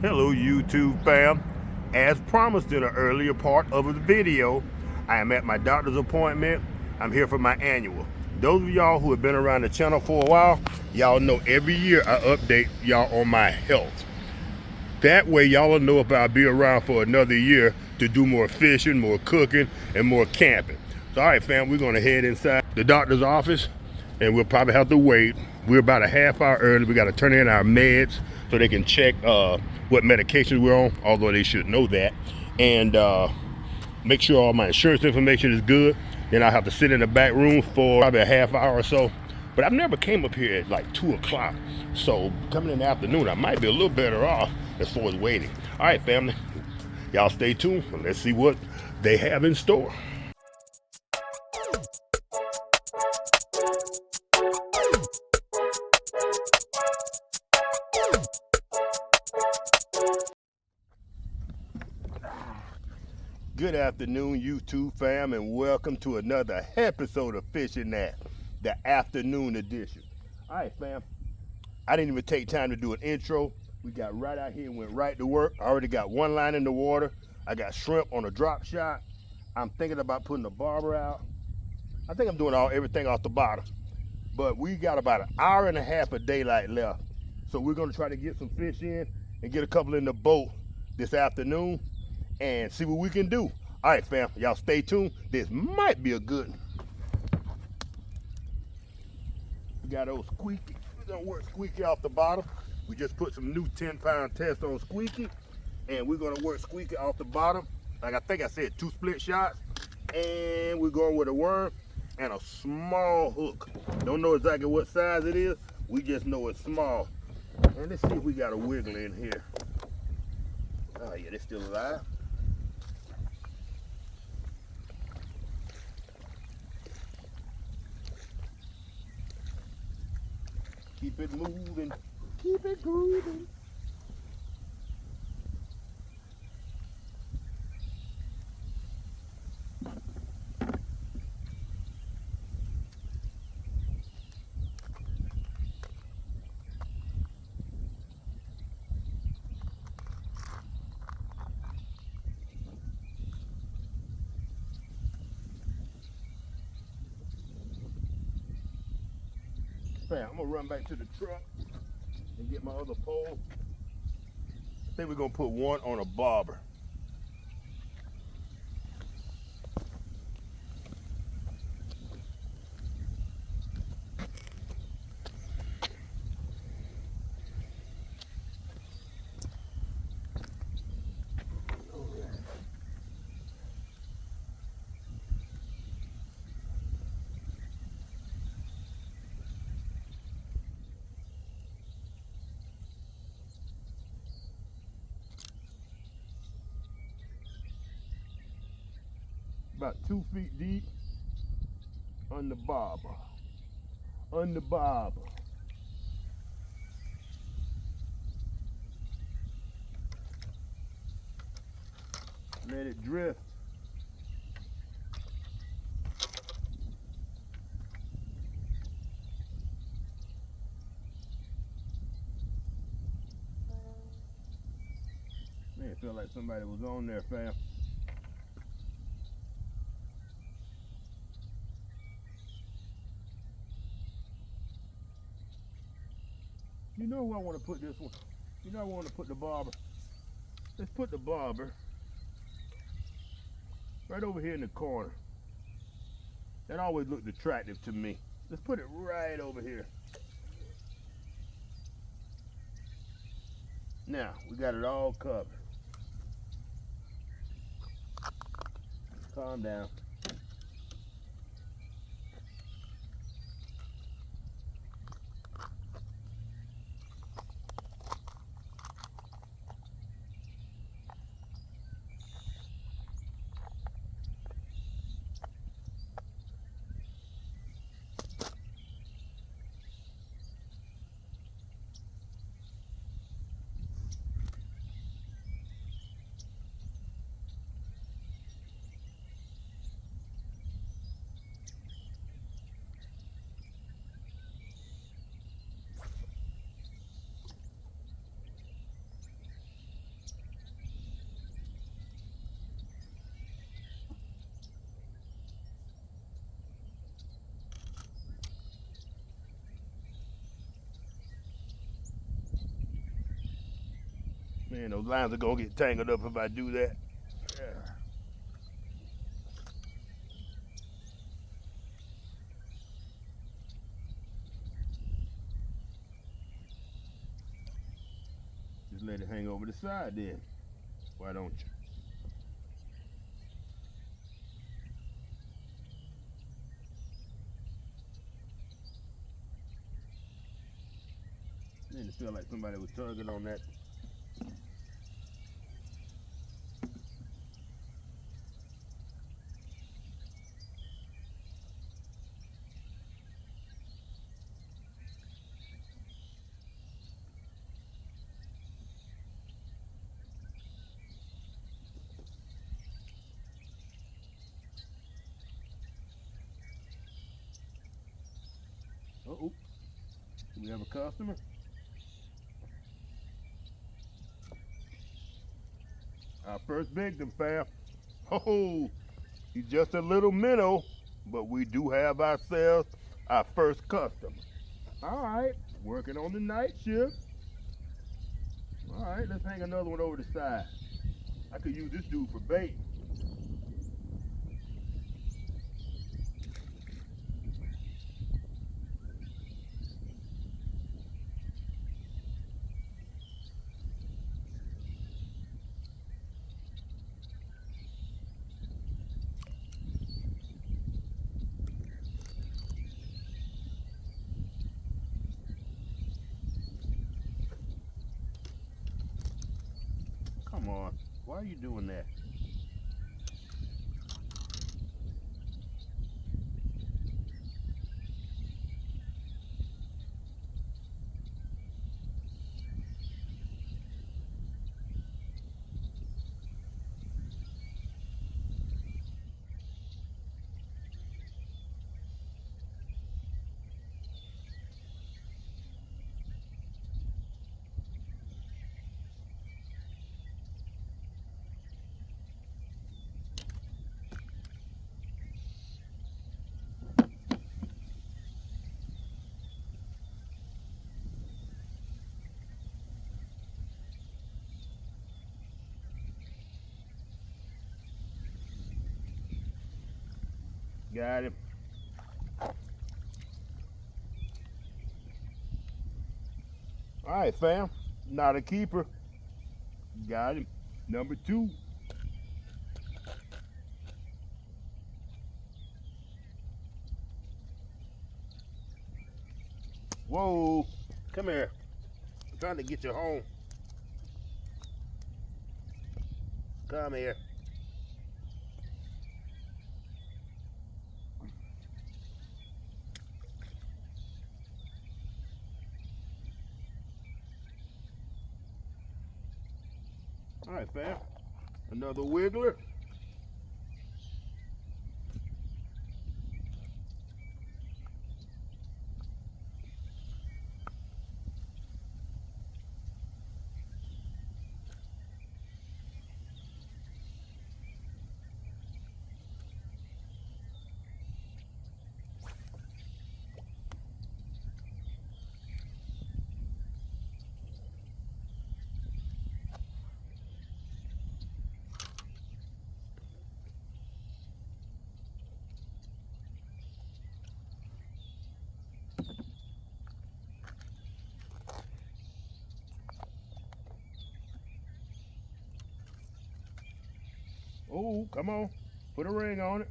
Hello YouTube fam. As promised in an earlier part of the video, I am at my doctor's appointment. I'm here for my annual. Those of y'all who have been around the channel for a while, y'all know every year I update y'all on my health. That way y'all will know if I'll be around for another year to do more fishing, more cooking, and more camping. So all right fam, we're gonna head inside the doctor's office and we'll probably have to wait. We're about a half hour early. We gotta turn in our meds so they can check what medications we're on, although they should know that. And make sure all my insurance information is good. Then I'll have to sit in the back room for probably a half hour or so. But I've never came up here at like 2 o'clock. So coming in the afternoon, I might be a little better off as far as waiting. All right, family, y'all stay tuned and let's see what they have in store. Good afternoon, YouTube fam, and welcome to another episode of Fishing That, the afternoon edition. All right, fam, I didn't even take time to do an intro. We got right out here and went right to work. I already got one line in the water. I got shrimp on a drop shot. I'm thinking about putting the barber out. I think I'm doing everything off the bottom. But we got about an hour and a half of daylight left. So we're gonna try to get some fish in and get a couple in the boat this afternoon and see what we can do. All right, fam, y'all stay tuned. This might be a good one. We got old Squeaky. We're gonna work Squeaky off the bottom. We just put some new 10-pound test on Squeaky, and we're gonna work Squeaky off the bottom. Like I think I said, 2 split shots, and we're going with a worm and a small hook. Don't know exactly what size it is. We just know it's small. And let's see if we got a wiggle in here. Oh yeah, they're still alive. Keep it moving. Keep it grooving. I'm gonna run back to the truck and get my other pole. I think we're gonna put one on a bobber. About 2 feet deep on the bobber. On the bobber. Let it drift. Man, it felt like somebody was on there, fam. You know where I want to put this one? You know I want to put the bobber. Let's put the bobber right over here in the corner. That always looked attractive to me. Let's put it right over here. Now, we got it all covered. Calm down. Man, those lines are gonna get tangled up if I do that. Yeah. Just let it hang over the side then. Why don't you? Man, it feel like somebody was tugging on that. Uh-oh. Do we have a customer? Our first victim, fam. Oh, he's just a little minnow, but we do have ourselves our first customer. All right, working on the night shift. All right, let's hang another one over the side. I could use this dude for bait. Come on, why are you doing that? Got him. All right, fam. Not a keeper. Got him. Number two. Whoa. Come here. I'm trying to get you home. Come here. All right, fam. Another wiggler. Oh, come on. Put a ring on it.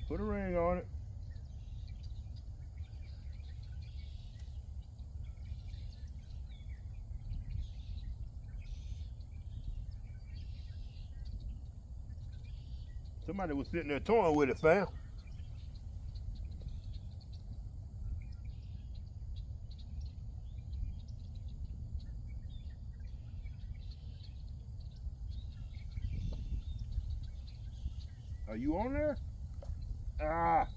Put a ring on it. Somebody was sitting there toying with it, fam. Are you on there? Ah.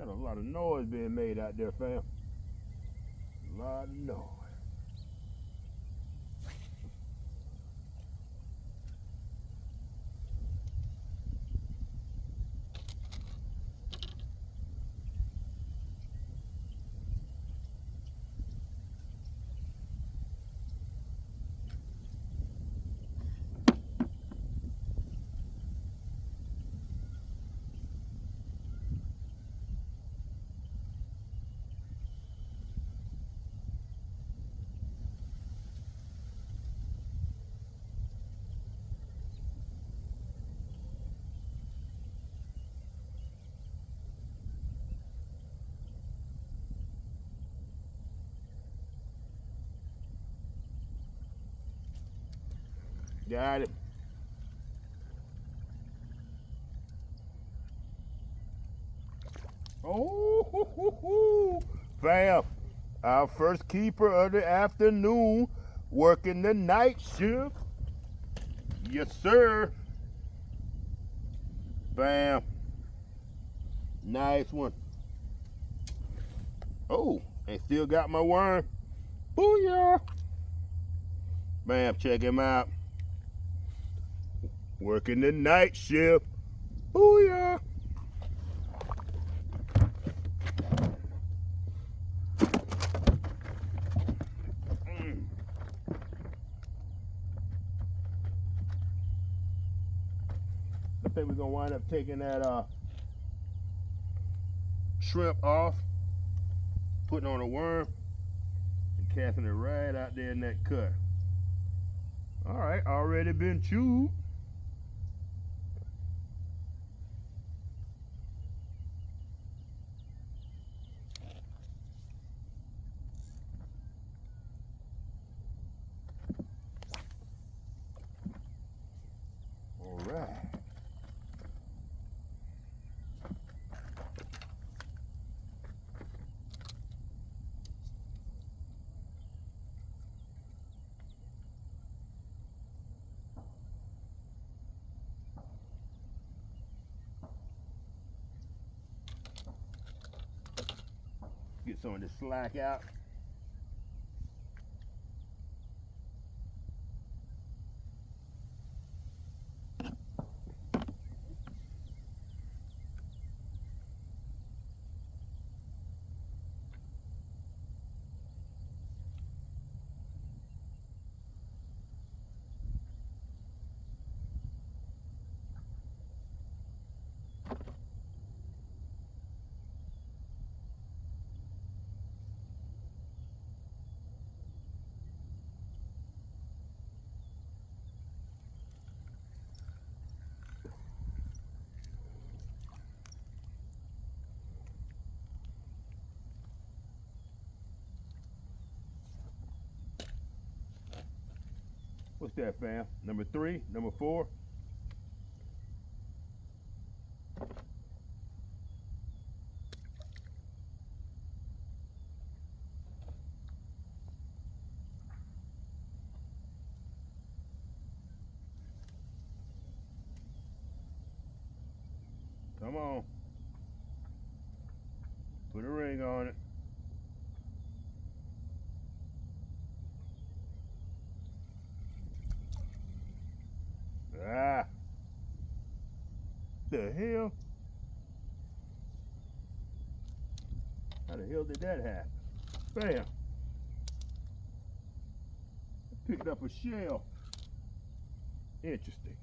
Got a lot of noise being made out there, fam. A lot of noise. Got it. Oh, fam. Our first keeper of the afternoon, working the night shift. Yes, sir. Bam. Nice one. Oh, and still got my worm. Booyah. Bam, check him out. Working the night shift. Booyah. I think we're gonna wind up taking that shrimp off, putting on a worm, and casting it right out there in that cut. All right, already been chewed. All right. Get some of this slack out. What's that, fam? Number 3, number 4. Come on. Put a ring on it. Ah. The hell? How the hell did that happen? Bam. Picked up a shell. Interesting.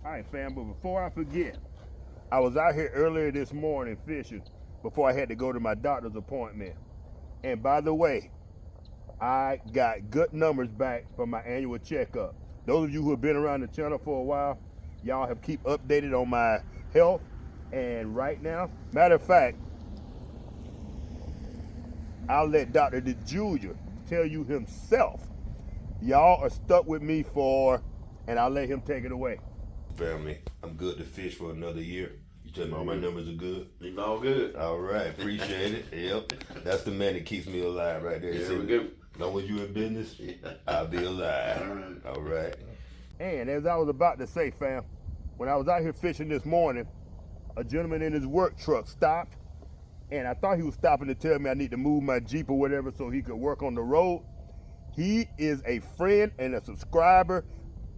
All right, fam, but before I forget, I was out here earlier this morning fishing before I had to go to my doctor's appointment. And by the way, I got good numbers back from my annual checkup. Those of you who have been around the channel for a while, y'all have keep updated on my health. And right now, matter of fact, I'll let Dr. DeJulia tell you himself. Y'all are stuck with me for, and I'll let him take it away. Family, I'm good to fish for another year. You tell me all my numbers are good? It's all good. All right, appreciate it. Yep, that's the man that keeps me alive right there. There we go. As long as you in business, I'll be alive. All right. All right. And as I was about to say, fam, when I was out here fishing this morning, a gentleman in his work truck stopped, and I thought he was stopping to tell me I need to move my Jeep or whatever so he could work on the road. He is a friend and a subscriber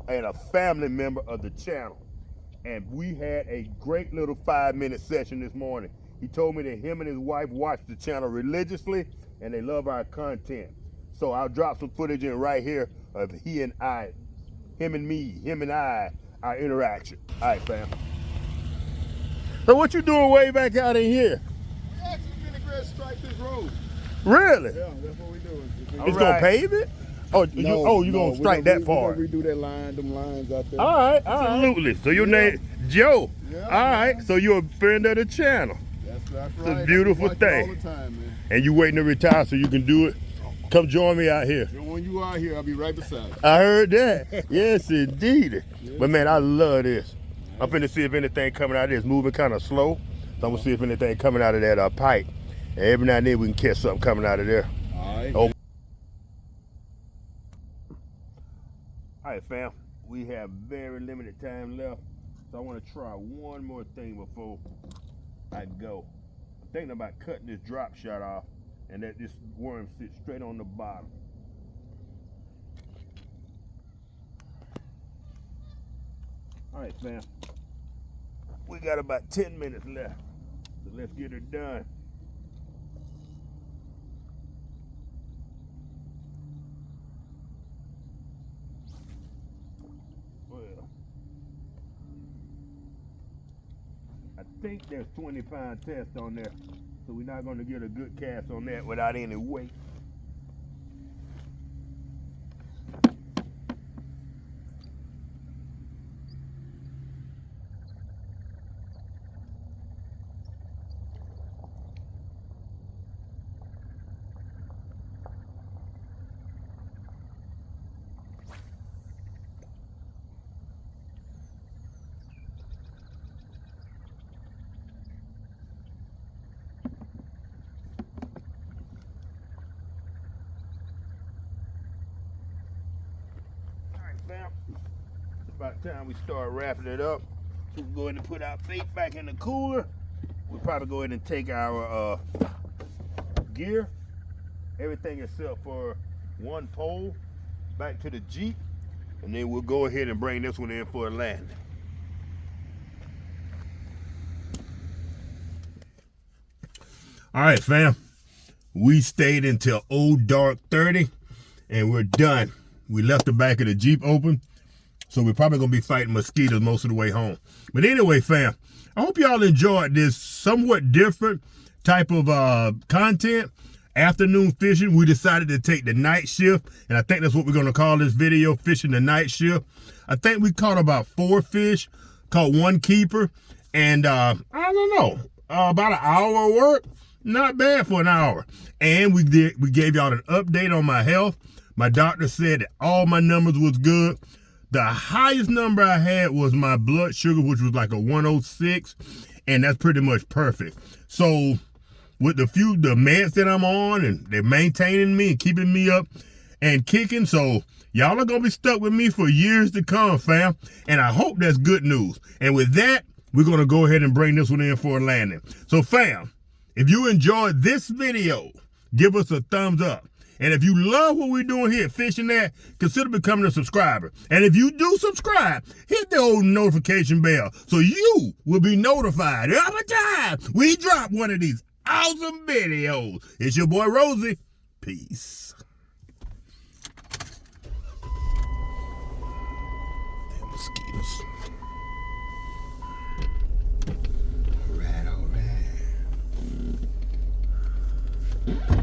and a family member of the channel. And we had a great little 5-minute session this morning. He told me that him and his wife watch the channel religiously and they love our content. So I'll drop some footage in right here of him and me, him and I, our interaction. All right, fam. So what you doing way back out in here? We actually finna go stripe this road. Really? Yeah, that's what we doing. It's gonna pave it? Oh, you gonna strike that part? We're gonna redo that line, them lines out there. All right, absolutely. So your name, Joe. Yeah, all right, so you're a friend of the channel. That's right. It's a beautiful thing. All the time, man. And you waiting to retire so you can do it? Come join me out here. When you are here, I'll be right beside you. I heard that. Yes, indeed. But man, I love this. I'm finna see if anything coming out of this. Moving kind of slow. So I'm gonna see if anything coming out of that pipe. And every now and then we can catch something coming out of there. All right. Oh. All right, fam. We have very limited time left. So I want to try one more thing before I go. I'm thinking about cutting this drop shot off and let this worm sit straight on the bottom. All right, fam. We got about 10 minutes left. So let's get it done. Well, I think there's 20-pound test on there. So we're not going to get a good cast on that without any weight. It's about time we start wrapping it up. We can go ahead and put our bait back in the cooler. We'll probably go ahead and take our gear, everything except for one pole, back to the Jeep, and then we'll go ahead and bring this one in for a landing. All right, fam. We stayed until old dark 30, and we're done. We left the back of the Jeep open, so we're probably gonna be fighting mosquitoes most of the way home. But anyway, fam, I hope y'all enjoyed this somewhat different type of content. Afternoon fishing. We decided to take the night shift, and I think that's what we're gonna call this video, fishing the night shift. I think we caught about 4 fish, caught 1 keeper, and I don't know, about an hour of work. Not bad for an hour. And we gave y'all an update on my health. My doctor said that all my numbers was good. The highest number I had was my blood sugar, which was like a 106, and that's pretty much perfect. So with the meds that I'm on, and they're maintaining me and keeping me up and kicking, so y'all are gonna be stuck with me for years to come, fam. And I hope that's good news. And with that, we're gonna go ahead and bring this one in for a landing. So fam, if you enjoyed this video, give us a thumbs up. And if you love what we're doing here, Fishing That, consider becoming a subscriber. And if you do subscribe, hit the old notification bell so you will be notified every time we drop one of these awesome videos. It's your boy Rosie. Peace. Damn mosquitoes. All right.